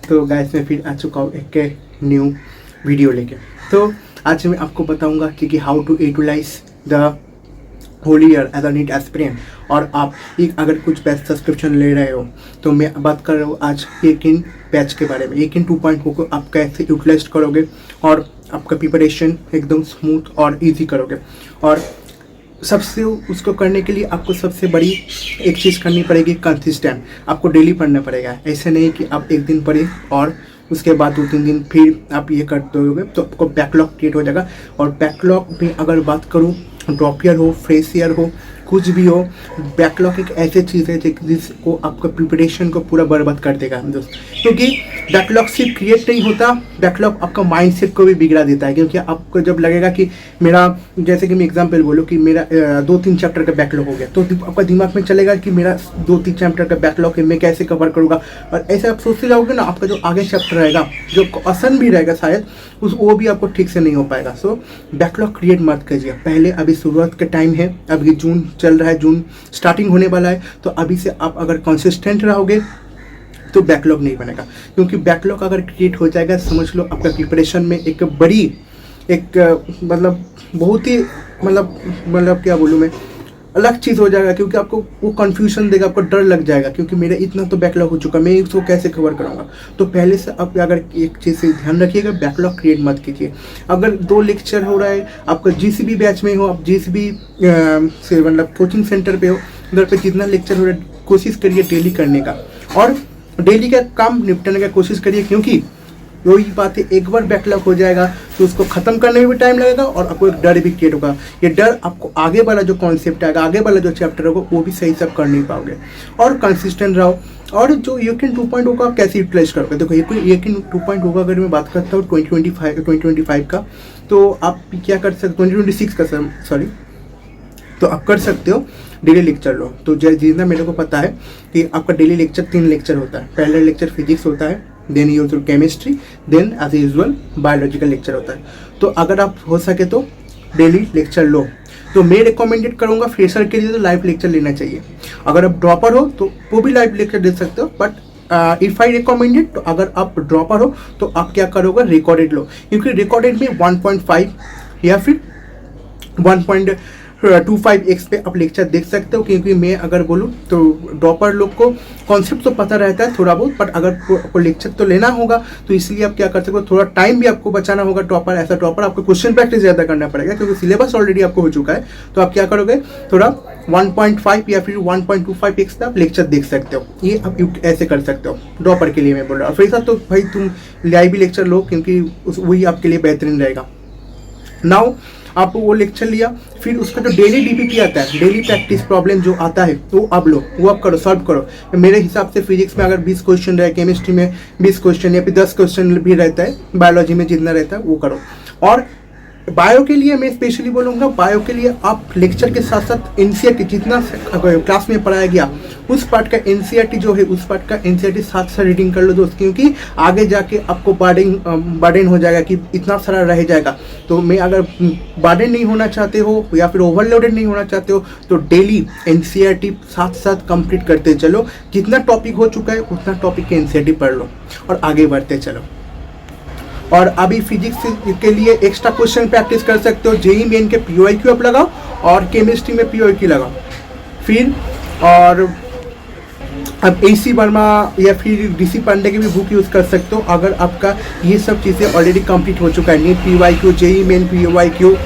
तो गाइस मैं फिर आ चुका हूँ एक न्यू वीडियो लेके। तो आज मैं आपको बताऊंगा कि how to utilise the whole year as a NEET aspirant. और आप एक अगर कुछ बैच सब्सक्रिप्शन ले रहे हो तो मैं बात कर रहा हूँ आज एक इन बैच के बारे में। एक इन 2.0 को आप कैसे यूटिलाइज करोगे और आपका प्रिपरेशन एकदम स्मूथ और इजी करोगे। और सबसे उसको करने के लिए आपको सबसे बड़ी एक चीज़ करनी पड़ेगी, कंसिस्टेंट। आपको डेली पढ़ना पड़ेगा। ऐसे नहीं कि आप एक दिन पढ़े और उसके बाद 2-3 दिन फिर आप ये करते होगे तो आपको बैकलॉग क्रिएट हो जाएगा। और बैकलॉग में अगर बात करूँ, ड्रॉप ईयर हो, फ्रेश ईयर हो, कुछ भी हो, बैकलॉग एक ऐसी चीज़ है जिसको आपका प्रिपरेशन को पूरा बर्बाद कर देगा दोस्त। क्योंकि बैकलॉग सिर्फ क्रिएट नहीं होता, बैकलॉग आपका माइंडसेट को भी बिगड़ा देता है। क्योंकि आपको जब लगेगा कि मेरा, जैसे कि मैं एग्जांपल बोलूँ कि मेरा 2-3 चैप्टर का बैकलॉग हो गया, तो आपका दिमाग में चलेगा कि मेरा 2-3 चैप्टर का बैकलॉग है, मैं कैसे कवर करूँगा। और ऐसे आप सोचते जाओगे ना, आपका जो आगे चैप्टर रहेगा, जो आसान भी रहेगा शायद, वो भी आपको ठीक से नहीं हो पाएगा। सो बैकलॉग क्रिएट मत कीजिए पहले। अभी शुरुआत का टाइम है, अभी जून चल रहा है, जून स्टार्टिंग होने वाला है। तो अभी से आप अगर कंसिस्टेंट रहोगे तो बैकलॉग नहीं बनेगा। क्योंकि बैकलॉग अगर क्रिएट हो जाएगा, समझ लो आपका प्रिपरेशन में एक बड़ी मतलब बहुत ही मतलब क्या बोलूँ मैं, अलग चीज़ हो जाएगा। क्योंकि आपको वो कन्फ्यूजन देगा, आपको डर लग जाएगा क्योंकि मेरा इतना तो बैकलॉग हो चुका, मैं इसको कैसे कवर करूँगा। तो पहले से आप अगर एक चीज़ से ध्यान रखिएगा, बैकलॉग क्रिएट मत कीजिए। अगर 2 लेक्चर हो रहा है आपका, जिस भी बैच में हो, आप जिस भी से मतलब कोचिंग सेंटर पे हो, उधर पे जितना लेक्चर हो रहा है कोशिश करिए डेली करने का और डेली का काम निपटाने का कोशिश करिए। क्योंकि वही बात है, एक बार बैकलॉग हो जाएगा तो उसको ख़त्म करने में भी टाइम लगेगा और आपको एक डर भी क्रिएट होगा। ये डर आपको आगे वाला जो कॉन्सेप्ट आएगा, आगे वाला जो चैप्टर होगा, वो भी सही से आप कर नहीं पाओगे। और कंसिस्टेंट रहो। और जो यूकिन 2.0 का कैसे यूटिलाइज करोगे, देखो यूकिन 2.0 का अगर मैं बात करता हूँ 2025 का, तो आप क्या कर सकते, 2026 का सॉरी, तो आप कर सकते हो डेली लेक्चर लो। तो जितना मेरे को पता है कि आपका डेली लेक्चर 3 लेक्चर होता है। पहला लेक्चर फिजिक्स होता है, then use chemistry, then as usual biological lecture होता है। तो अगर आप हो सके तो डेली लेक्चर लो। तो मैं रिकमेंडेड करूँगा फ्रेशर के लिए तो लाइव लेक्चर लेना चाहिए। अगर आप ड्रॉपर हो तो वो भी लाइव लेक्चर दे सकते हो, बट इफ़ आई रिकमेंडेड, तो अगर आप ड्रॉपर हो तो आप क्या करोगे, रिकॉर्डेड लो। क्योंकि रिकॉर्डेड में 1.5 या फिर 1.25x पे आप लेक्चर देख सकते हो। क्योंकि मैं अगर बोलूँ तो ड्रॉपर लोग को कॉन्सेप्ट तो पता रहता है थोड़ा बहुत, बट अगर आपको लेक्चर तो लेना होगा तो इसलिए आप क्या कर सकते हो, थोड़ा टाइम भी आपको बचाना होगा। ड्रॉपर ऐसा ड्रॉपर आपको क्वेश्चन प्रैक्टिस ज़्यादा करना पड़ेगा क्योंकि सिलेबस ऑलरेडी आपको हो चुका है। तो आप क्या करोगे, थोड़ा 1.5 या फिर 1.25x पे आप लेक्चर देख सकते हो। ये आप ऐसे कर सकते हो, ड्रॉपर के लिए मैं बोल रहा हूँ। फिर ऐसा तो भाई तुम लाइव लेक्चर लो क्योंकि वही आपके लिए बेहतरीन रहेगा। नाउ आप वो लेक्चर लिया, फिर उसका जो डेली डीपीपी आता है, डेली प्रैक्टिस प्रॉब्लम जो आता है, वो आप लो, वो आप करो, सॉल्व करो। मेरे हिसाब से फिजिक्स में अगर 20 क्वेश्चन रहे, केमिस्ट्री में 20 क्वेश्चन या फिर 10 क्वेश्चन भी रहता है, बायोलॉजी में जितना रहता है वो करो। और बायो के लिए मैं स्पेशली बोलूँगा, बायो के लिए आप लेक्चर के साथ साथ एनसीईआरटी जितना क्लास में पढ़ाया गया उस पार्ट का एनसीईआरटी जो है, उस पार्ट का एनसीईआरटी साथ साथ रीडिंग कर लो दोस्त। क्योंकि आगे जाके आपको बर्डन हो जाएगा कि इतना सारा रह जाएगा। तो मैं अगर बर्डन नहीं होना चाहते हो या फिर ओवरलोडेड नहीं होना चाहते हो तो डेली एनसीईआरटी साथ साथ कंप्लीट करते चलो। जितना टॉपिक हो चुका है उतना टॉपिक के एनसीईआरटी पढ़ लो और आगे बढ़ते चलो। और अभी फिजिक्स के लिए एक्स्ट्रा क्वेश्चन प्रैक्टिस कर सकते हो। जेईई मेन के पीओआईक्यू आप लगाओ और केमिस्ट्री में पीओआईक्यू लगाओ। फिर और अब एसी वर्मा या फिर डीसी पांडे की भी बुक यूज़ कर सकते हो अगर आपका ये सब चीज़ें ऑलरेडी कंप्लीट हो चुका है। नीट पीओआईक्यू, जेईई मेन पीओआईक्यू,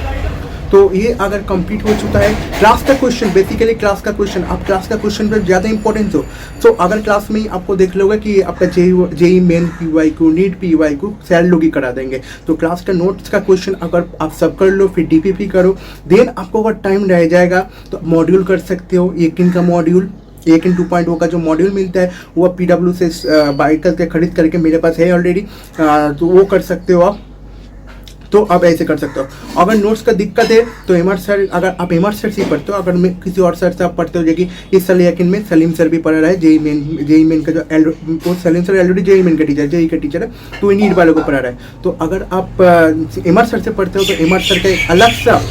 तो ये अगर कंप्लीट हो चुका है। क्लास का क्वेश्चन, बेसिकली क्लास का क्वेश्चन, आप क्लास का क्वेश्चन पर ज़्यादा इंपॉर्टेंस हो। तो अगर क्लास में ही आपको देख लोगे कि आपका जेईई मेन पीओआईक्यू, नीट पीओआईक्यू सैल लोग ही करा देंगे। तो क्लास का नोट्स का क्वेश्चन अगर आप सब कर लो, फिर डीपीपी करो, देन आपको अगर टाइम रह जाएगा तो मॉड्यूल कर सकते हो। एक इन का मॉड्यूल, एक इन 2.0 का जो मॉड्यूल मिलता है वो आप PW से बाई करके खरीद करके, मेरे पास है ऑलरेडी, तो वो कर सकते हो आप। तो आप ऐसे कर सकते हो। अगर नोट्स का दिक्कत है तो एमआर सर, अगर आप एमआर सर से पढ़ते हो, अगर मैं किसी और सर से आप पढ़ते हो, जो कि इस साल यकीन में सलीम सर भी पढ़ रहा है, जेईई मेन का जो वो Salim sir already JEE main का टीचर, जेईई का टीचर है, तो नीट वालों को पढ़ा रहा है। तो अगर आप एमआर सर से पढ़ते हो तो एमआर सर का एक अलग सा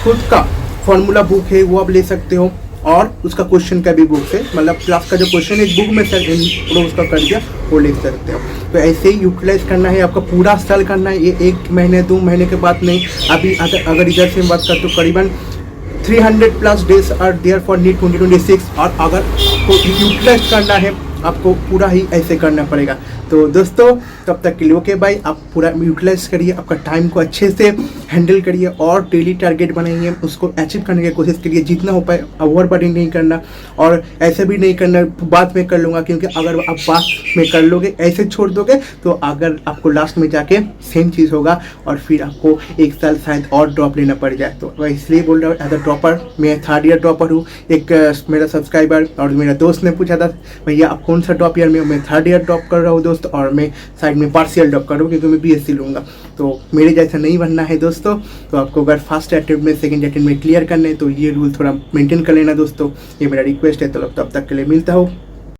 खुद का फॉर्मूला बुक है, वो आप ले सकते हो। और उसका क्वेश्चन का भी बुक से, मतलब क्लास का जो क्वेश्चन है बुक में सर पूरा उसका कर दिया, वो लिख सकते हो। तो ऐसे ही यूटिलाइज करना है, आपका पूरा साल करना है, ये 1 महीने 2 महीने के बाद नहीं। अभी अगर इधर से बात कर तो करीबन 300+ days are there for NEET 2026, और अगर आपको यूटिलाइज करना है आपको पूरा ही ऐसे करना पड़ेगा। तो दोस्तों तब तक के लिए ओके बाय, आप पूरा यूटिलाइज करिए, आपका टाइम को अच्छे से हैंडल करिए और डेली टारगेट बनाइए, उसको अचीव करने की कोशिश करिए, जितना हो पाए ओवर बर्डन नहीं करना, और ऐसे भी नहीं करना बाद में कर लूँगा, क्योंकि अगर आप बाद में कर लोगे ऐसे छोड़ दोगे तो अगर आपको लास्ट में जाके सेम चीज़ होगा और फिर आपको 1 साल शायद और ड्रॉप लेना पड़ जाए। तो मैं इसलिए बोल रहा हूँ एज अ ड्रॉपर, मैं 3rd ईयर ड्रॉपर हूँ। एक मेरा सब्सक्राइबर और मेरा दोस्त ने पूछा था भैया आप कौन सा ड्रॉप ईयर में, मैं 3rd ईयर ड्रॉप कर रहा हूँ दोस्त, और मैं साइड में पार्शियल ड्रॉप कर रहा हूँ क्योंकि मैं BSc लूँगा। तो मेरे जैसा नहीं बनना है दोस्तों, तो आपको अगर फर्स्ट अटेम्प्ट में सेकंड अटेम्प्ट में क्लियर करना है तो ये रूल थोड़ा मेंटेन कर लेना दोस्तों, ये मेरा रिक्वेस्ट है। तो तब तक के लिए मिलता हूँ,